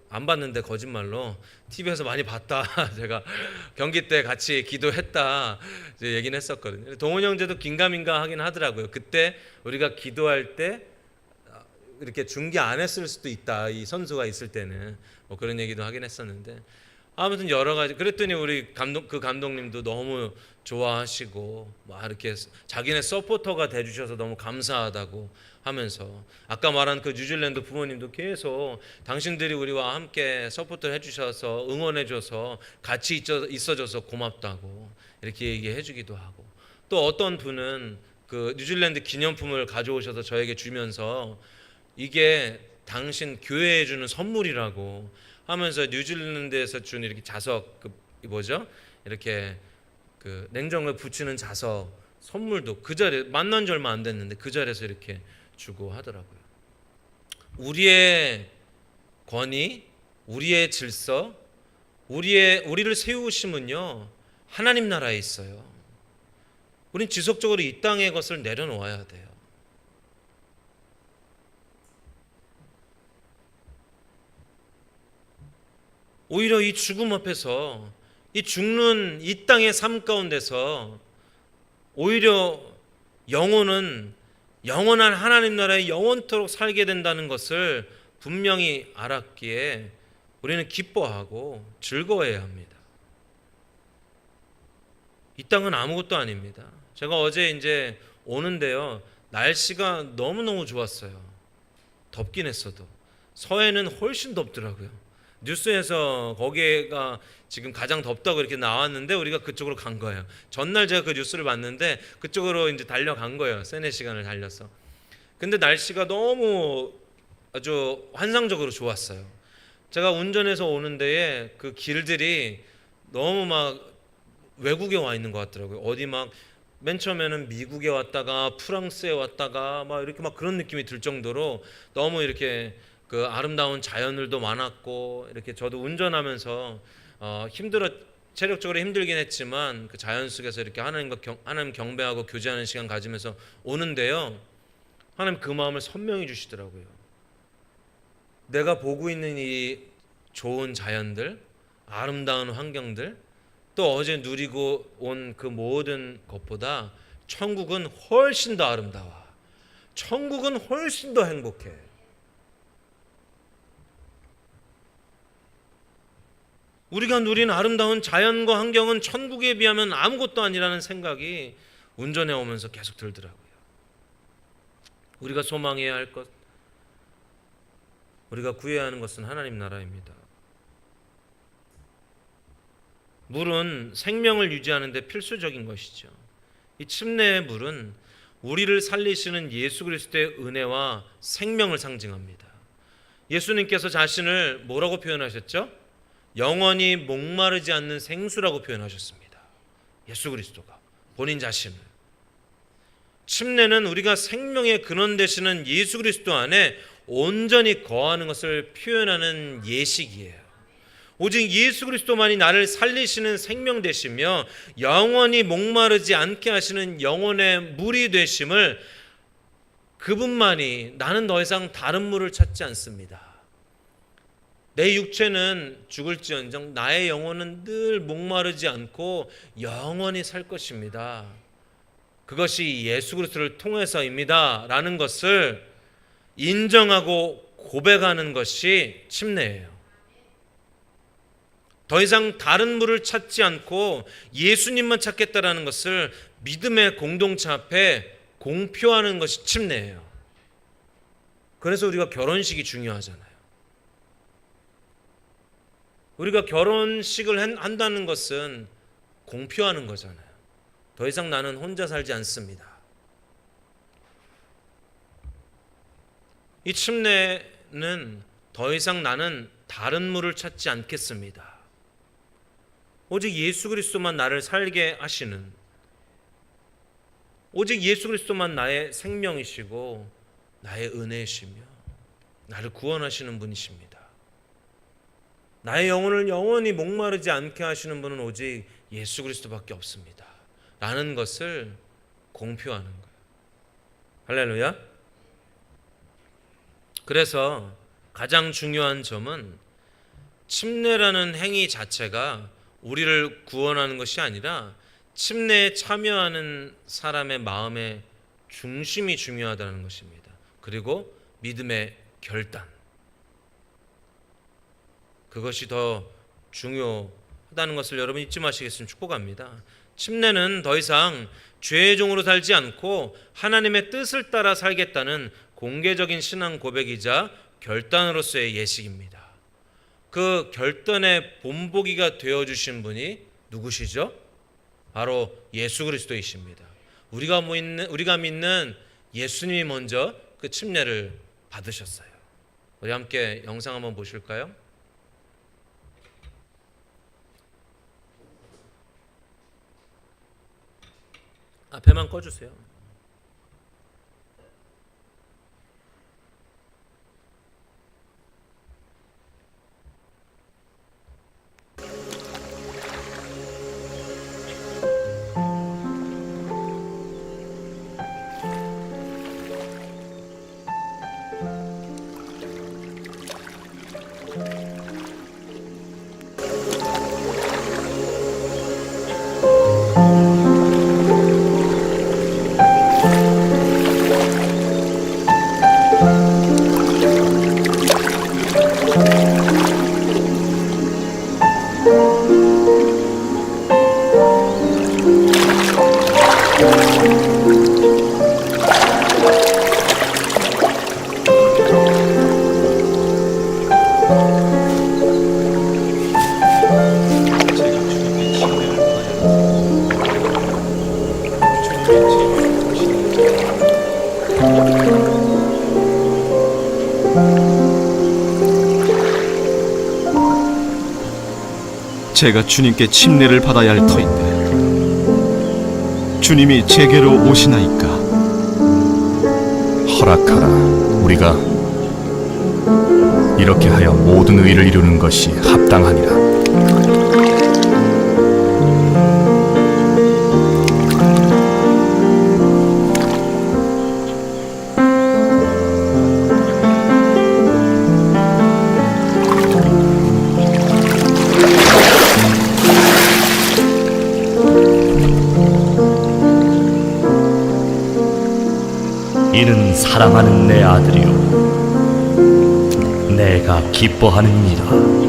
안 봤는데 거짓말로 TV에서 많이 봤다. 제가 경기 때 같이 기도했다 이제 얘기는 했었거든요. 동훈 형제도 긴가민가 하긴 하더라고요. 그때 우리가 기도할 때 이렇게 중계 안 했을 수도 있다, 이 선수가 있을 때는 뭐 그런 얘기도 하긴 했었는데, 아무튼 여러 가지. 그랬더니 우리 감독님도 너무 좋아하시고 막 이렇게 자기네 서포터가 돼주셔서 너무 감사하다고 하면서, 아까 말한 그 뉴질랜드 부모님도 계속 당신들이 우리와 함께 서포트를 해주셔서 응원해줘서 같이 있어줘서 고맙다고 이렇게 얘기해주기도 하고, 또 어떤 분은 그 뉴질랜드 기념품을 가져오셔서 저에게 주면서 이게 당신 교회에 주는 선물이라고 하면서 뉴질랜드에서 준 이렇게 자석, 이렇게 그 냉장고에 붙이는 자석 선물도 그 자리에, 만난 지 얼마 안 됐는데 그 자리에서 이렇게 주고 하더라고요. 우리의 권위, 우리의 질서, 우리를 세우심은요 하나님 나라에 있어요. 우린 지속적으로 이 땅의 것을 내려놓아야 돼요. 오히려 이 죽음 앞에서, 이 죽는 이 땅의 삶 가운데서 오히려 영원한 하나님 나라에 영원토록 살게 된다는 것을 분명히 알았기에 우리는 기뻐하고 즐거워해야 합니다. 이 땅은 아무것도 아닙니다. 제가 어제 이제 오는데요, 날씨가 너무너무 좋았어요. 덥긴 했어도 서해는 훨씬 덥더라고요. 뉴스에서 거기가 지금 가장 덥다고 이렇게 나왔는데 우리가 그쪽으로 간 거예요. 전날 제가 그 뉴스를 봤는데 그쪽으로 이제 달려간 거예요. 3-4시간을 달려서. 근데 날씨가 너무 아주 환상적으로 좋았어요. 제가 운전해서 오는 데에 그 길들이 너무 막 외국에 와 있는 것 같더라고요. 어디 막 맨 처음에는 미국에 왔다가 프랑스에 왔다가 막 이렇게 막 그런 느낌이 들 정도로 너무 이렇게 그 아름다운 자연들도 많았고, 이렇게 저도 운전하면서 체력적으로 힘들긴 했지만 그 자연 속에서 이렇게 하나님 경배하고 교제하는 시간 가지면서 오는데요, 하나님 그 마음을 선명히 주시더라고요. 내가 보고 있는 이 좋은 자연들, 아름다운 환경들, 또 어제 누리고 온 그 모든 것보다 천국은 훨씬 더 아름다워. 천국은 훨씬 더 행복해. 우리가 누린 아름다운 자연과 환경은 천국에 비하면 아무것도 아니라는 생각이 운전해 오면서 계속 들더라고요. 우리가 소망해야 할 것, 우리가 구해야 하는 것은 하나님 나라입니다. 물은 생명을 유지하는 데 필수적인 것이죠. 이 침례의 물은 우리를 살리시는 예수 그리스도의 은혜와 생명을 상징합니다. 예수님께서 자신을 뭐라고 표현하셨죠? 영원히 목마르지 않는 생수라고 표현하셨습니다. 예수 그리스도가 본인 자신을. 침례는 우리가 생명의 근원 되시는 예수 그리스도 안에 온전히 거하는 것을 표현하는 예식이에요. 오직 예수 그리스도만이 나를 살리시는 생명 되시며 영원히 목마르지 않게 하시는 영혼의 물이 되심을, 그분만이, 나는 더 이상 다른 물을 찾지 않습니다. 내 육체는 죽을지언정 나의 영혼은 늘 목마르지 않고 영원히 살 것입니다. 그것이 예수 그리스도를 통해서입니다 라는 것을 인정하고 고백하는 것이 침례예요. 더 이상 다른 물을 찾지 않고 예수님만 찾겠다라는 것을 믿음의 공동체 앞에 공표하는 것이 침례예요. 그래서 우리가 결혼식이 중요하잖아요. 우리가 결혼식을 한다는 것은 공표하는 거잖아요. 더 이상 나는 혼자 살지 않습니다. 이 침례는 더 이상 나는 다른 물을 찾지 않겠습니다. 오직 예수 그리스도만 나를 살게 하시는, 오직 예수 그리스도만 나의 생명이시고 나의 은혜이시며 나를 구원하시는 분이십니다. 나의 영혼을 영원히 목마르지 않게 하시는 분은 오직 예수 그리스도밖에 없습니다 라는 것을 공표하는 거예요. 할렐루야. 그래서 가장 중요한 점은 침례라는 행위 자체가 우리를 구원하는 것이 아니라 침례에 참여하는 사람의 마음의 중심이 중요하다는 것입니다. 그리고 믿음의 결단, 그것이 더 중요하다는 것을 여러분 잊지 마시겠으면 축복합니다. 침례는 더 이상 죄의 종으로 살지 않고 하나님의 뜻을 따라 살겠다는 공개적인 신앙 고백이자 결단으로서의 예식입니다. 그 결단의 본보기가 되어주신 분이 누구시죠? 바로 예수 그리스도이십니다. 우리가 믿는 예수님이 먼저 그 침례를 받으셨어요. 우리 함께 영상 한번 보실까요? 앞에만 꺼주세요. 제가 주님께 침례를 받아야 할 터인데 주님이 제게로 오시나이까? 허락하라. 우리가 이렇게 하여 모든 의를 이루는 것이 합당하니라. 이는 사랑하는 내 아들이요 내가 기뻐하느니라.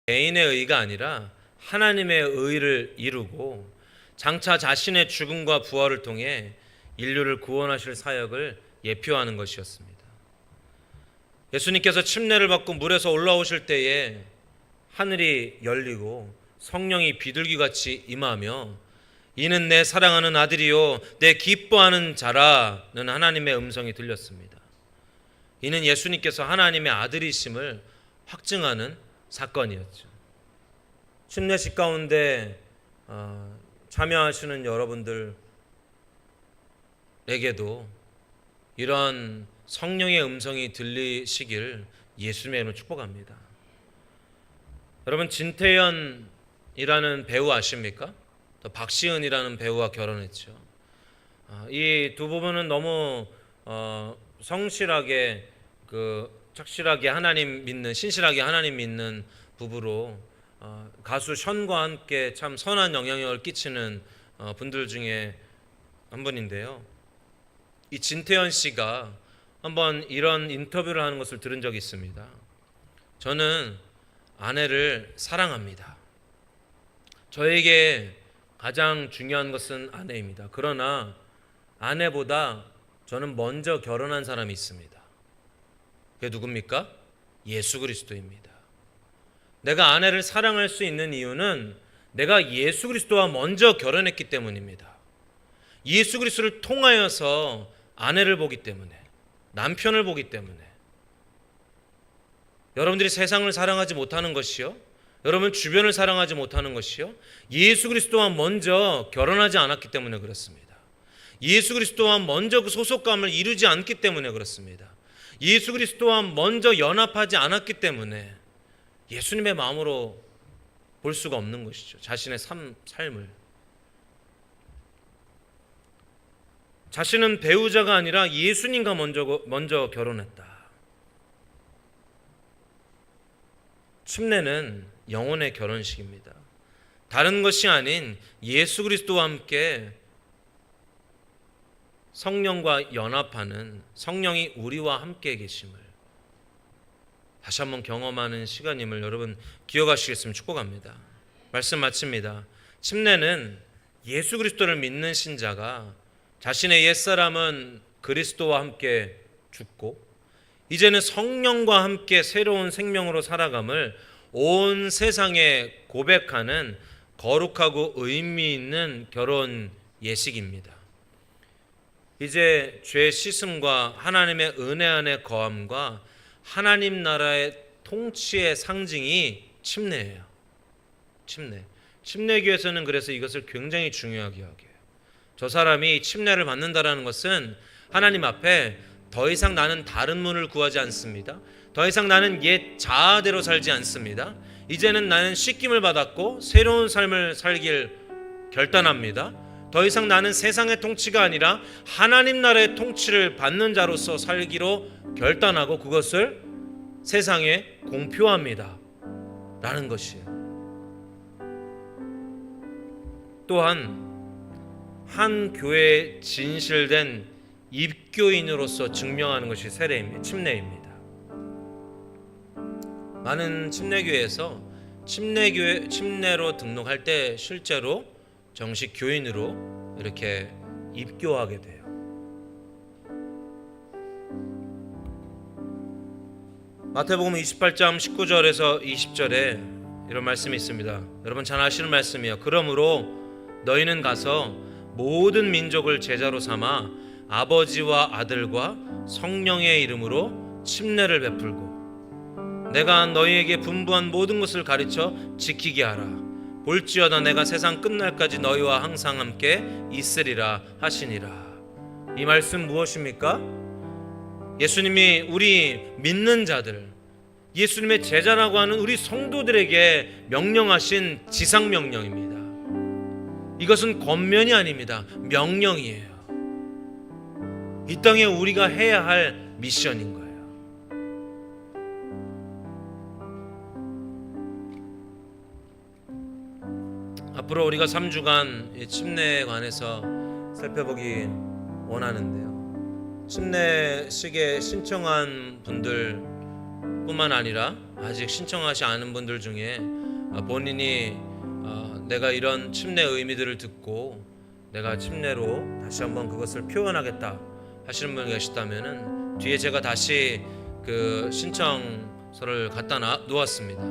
개인의 의가 아니라 하나님의 의를 이루고 장차 자신의 죽음과 부활을 통해 인류를 구원하실 사역을 예표하는 것이었습니다. 예수님께서 침례를 받고 물에서 올라오실 때에 하늘이 열리고 성령이 비둘기같이 임하며 이는 내 사랑하는 아들이요 내 기뻐하는 자라는 하나님의 음성이 들렸습니다. 이는 예수님께서 하나님의 아들이심을 확증하는 사건이었죠. 침례식 가운데 참여하시는 여러분들에게도 이런 성령의 음성이 들리시길 예수님의 이름으로 축복합니다. 여러분, 진태현이라는 배우 아십니까? 또 박시은이라는 배우와 결혼했죠. 이 두 부부는 너무 성실하게 착실하게 하나님 믿는, 신실하게 하나님 믿는 부부로 가수 션과 함께 참 선한 영향력을 끼치는 분들 중에 한 분인데요. 이 진태현 씨가 한번 이런 인터뷰를 하는 것을 들은 적이 있습니다. 저는 아내를 사랑합니다. 저에게 가장 중요한 것은 아내입니다. 그러나 아내보다 저는 먼저 결혼한 사람이 있습니다. 그게 누굽니까? 예수 그리스도입니다. 내가 아내를 사랑할 수 있는 이유는 내가 예수 그리스도와 먼저 결혼했기 때문입니다. 예수 그리스도를 통하여서 아내를 보기 때문에, 남편을 보기 때문에. 여러분들이 세상을 사랑하지 못하는 것이요, 여러분 주변을 사랑하지 못하는 것이요, 예수 그리스도와 먼저 결혼하지 않았기 때문에 그렇습니다. 예수 그리스도와 먼저 그 소속감을 이루지 않기 때문에 그렇습니다. 예수 그리스도와 먼저 연합하지 않았기 때문에 예수님의 마음으로 볼 수가 없는 것이죠. 자신의 삶을. 자신은 배우자가 아니라 예수님과 먼저 결혼했다. 침례는 영혼의 결혼식입니다. 다른 것이 아닌 예수 그리스도와 함께 성령과 연합하는, 성령이 우리와 함께 계심을 다시 한번 경험하는 시간임을 여러분 기억하시겠으면 축복합니다. 말씀 마칩니다. 침례는 예수 그리스도를 믿는 신자가 자신의 옛사람은 그리스도와 함께 죽고 이제는 성령과 함께 새로운 생명으로 살아감을 온 세상에 고백하는 거룩하고 의미 있는 결혼 예식입니다. 이제 죄 씻음과 하나님의 은혜 안에 거함과 하나님 나라의 통치의 상징이 침례예요. 침례교에서는 그래서 이것을 굉장히 중요하게 여겨요. 저 사람이 침례를 받는다라는 것은 하나님 앞에 더 이상 나는 다른 문을 구하지 않습니다. 더 이상 나는 옛 자아대로 살지 않습니다. 이제는 나는 씻김을 받았고 새로운 삶을 살길 결단합니다. 더 이상 나는 세상의 통치가 아니라 하나님 나라의 통치를 받는 자로서 살기로 결단하고 그것을 세상에 공표합니다. 라는 것이에요. 또한 한 교회에 진실된 입교인으로서 증명하는 것이 세례입니다. 침례입니다. 많은 침례교회에서 침례로 등록할 때 실제로 정식 교인으로 이렇게 입교하게 돼요. 마태복음 28장 19절에서 20절에 이런 말씀이 있습니다. 여러분 잘 아시는 말씀이에요. 그러므로 너희는 가서 모든 민족을 제자로 삼아 아버지와 아들과 성령의 이름으로 침례를 베풀고 내가 너희에게 분부한 모든 것을 가르쳐 지키게 하라. 볼지어다 내가 세상 끝날까지 너희와 항상 함께 있으리라 하시니라. 이 말씀 무엇입니까? 예수님이 우리 믿는 자들, 예수님의 제자라고 하는 우리 성도들에게 명령하신 지상명령입니다. 이것은 권면이 아닙니다. 명령이에요. 이 땅에 우리가 해야 할 미션인 거예요. 앞으로 우리가 3주간 침례에 관해서 살펴보기 원하는데요. 침례식에 신청한 분들 뿐만 아니라 아직 신청하지 않은 분들 중에 본인이 내가 이런 침례 의미들을 듣고 내가 침례로 다시 한번 그것을 표현하겠다 하시는 분이 계시다면은 뒤에 제가 다시 그 신청서를 갖다 놓았습니다.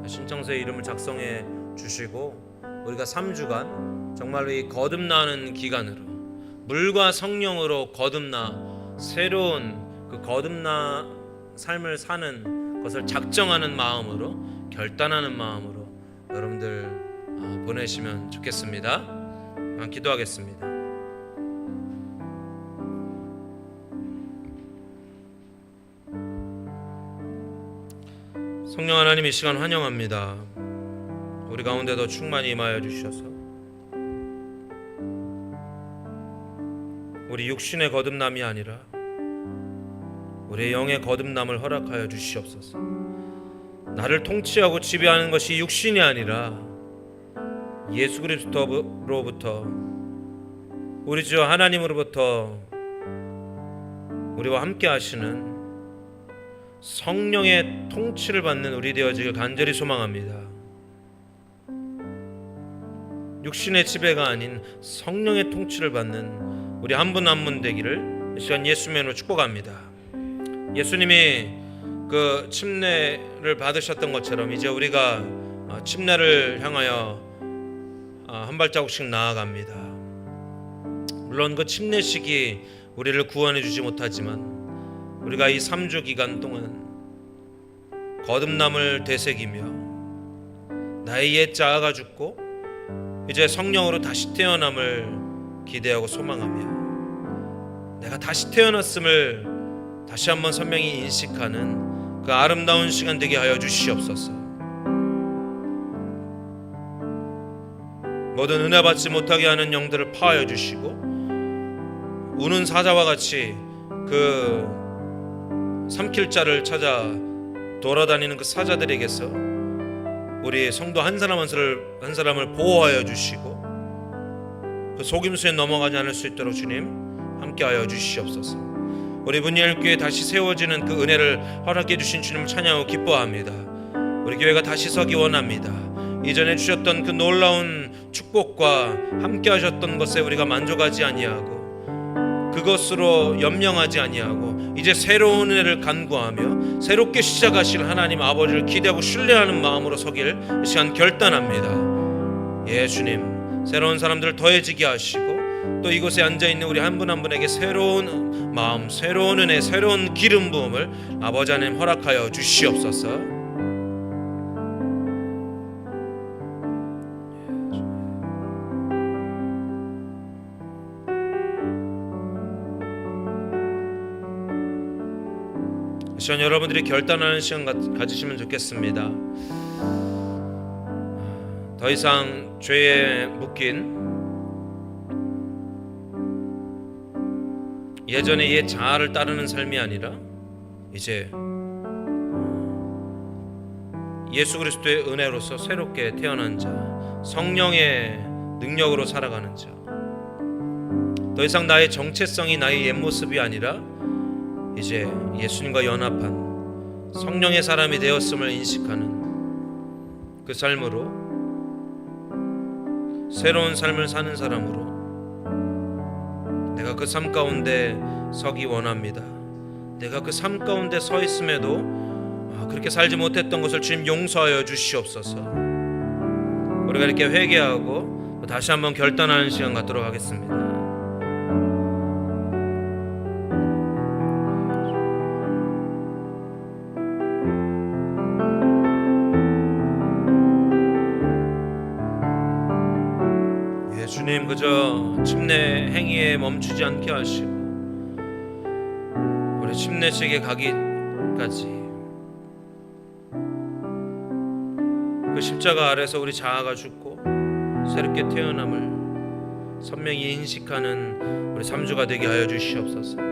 신청서에 이름을 작성해 주시고 우리가 3주간 정말로 이 거듭나는 기간으로 물과 성령으로 거듭나 새로운 그 거듭나 삶을 사는 것을 작정하는 마음으로, 결단하는 마음으로 여러분들 보내시면 좋겠습니다. 기도하겠습니다. 성령 하나님, 이 시간 환영합니다. 우리 가운데도 충만히 임하여 주셔서 우리 육신의 거듭남이 아니라 우리의 영의 거듭남을 허락하여 주시옵소서. 나를 통치하고 지배하는 것이 육신이 아니라 예수 그리스도로부터, 우리 주 하나님으로부터 우리와 함께 하시는 성령의 통치를 받는 우리 되어지길 간절히 소망합니다. 육신의 지배가 아닌 성령의 통치를 받는 우리 한 분 한 분 되기를 이 시간 예수님의 이름으로 축복합니다. 예수님이 그 침례를 받으셨던 것처럼 이제 우리가 침례를 향하여 한 발자국씩 나아갑니다. 물론 그 침례식이 우리를 구원해 주지 못하지만 우리가 이 3주 기간 동안 거듭남을 되새기며 나의 옛 자아가 죽고 이제 성령으로 다시 태어남을 기대하고 소망하며 내가 다시 태어났음을 다시 한번 선명히 인식하는 그 아름다운 시간 되게 하여 주시옵소서. 모든 은혜 받지 못하게 하는 영들을 파하여 주시고 우는 사자와 같이 그 삼킬 자를 찾아 돌아다니는 그 사자들에게서 우리 성도 한 사람 한 사람을 보호하여 주시고 그 속임수에 넘어가지 않을 수 있도록 주님 함께하여 주시옵소서. 우리 분야일교회 다시 세워지는 그 은혜를 허락해 주신 주님을 찬양하고 기뻐합니다. 우리 교회가 다시 서기 원합니다. 이전에 주셨던 그 놀라운 축복과 함께하셨던 것에 우리가 만족하지 아니하고 그것으로 연명하지 아니하고 이제 새로운 은혜를 간구하며 새롭게 시작하실 하나님 아버지를 기대하고 신뢰하는 마음으로 서길 이 시간 결단합니다. 예, 주님, 새로운 사람들을 더해지게 하시고 또 이곳에 앉아있는 우리 한 분 한 분에게 새로운 마음, 새로운 은혜, 새로운 기름 부음을 아버지 하나님 허락하여 주시옵소서. 이 시간 여러분들이 결단하는 시간 가지시면 좋겠습니다. 더 이상 죄에 묶인 예전의 옛 자아를 따르는 삶이 아니라 이제 예수 그리스도의 은혜로서 새롭게 태어난 자, 성령의 능력으로 살아가는 자, 더 이상 나의 정체성이 나의 옛 모습이 아니라 이제 예수님과 연합한 성령의 사람이 되었음을 인식하는 그 삶으로 새로운 삶을 사는 사람으로 내가 그 삶 가운데 서기 원합니다. 내가 그 삶 가운데 서 있음에도 그렇게 살지 못했던 것을 주님 용서하여 주시옵소서. 우리가 이렇게 회개하고 다시 한번 결단하는 시간 갖도록 하겠습니다. 주님, 그저 침례 행위에 멈추지 않게 하시고 우리 침례식에 가기까지 그 십자가 아래서 우리 자아가 죽고 새롭게 태어남을 선명히 인식하는 우리 3주가 되게 하여 주시옵소서.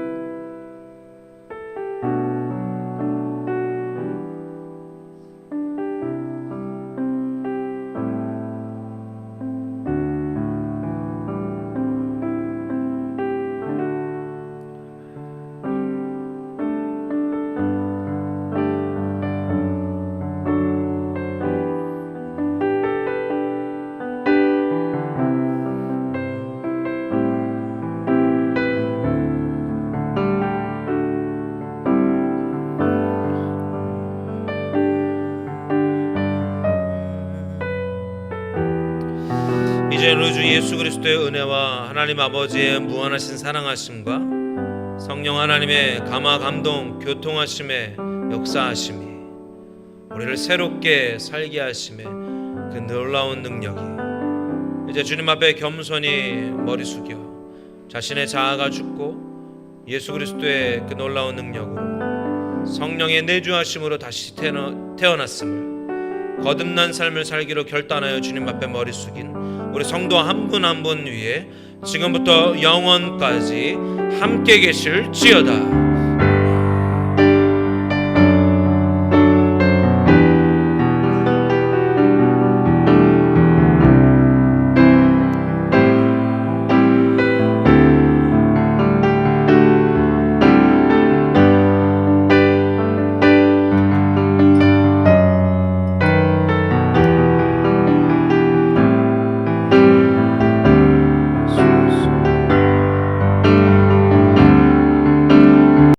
이제 우리 주 예수 그리스도의 은혜와 하나님 아버지의 무한하신 사랑하심과 성령 하나님의 감화 감동 교통하심의 역사하심이 우리를 새롭게 살게 하심의 그 놀라운 능력이 이제 주님 앞에 겸손히 머리 숙여 자신의 자아가 죽고 예수 그리스도의 그 놀라운 능력으로 성령의 내주하심으로 다시 태어났음을 거듭난 삶을 살기로 결단하여 주님 앞에 머리 숙인 우리 성도 한 분 한 분 위에 지금부터 영원까지 함께 계실지어다.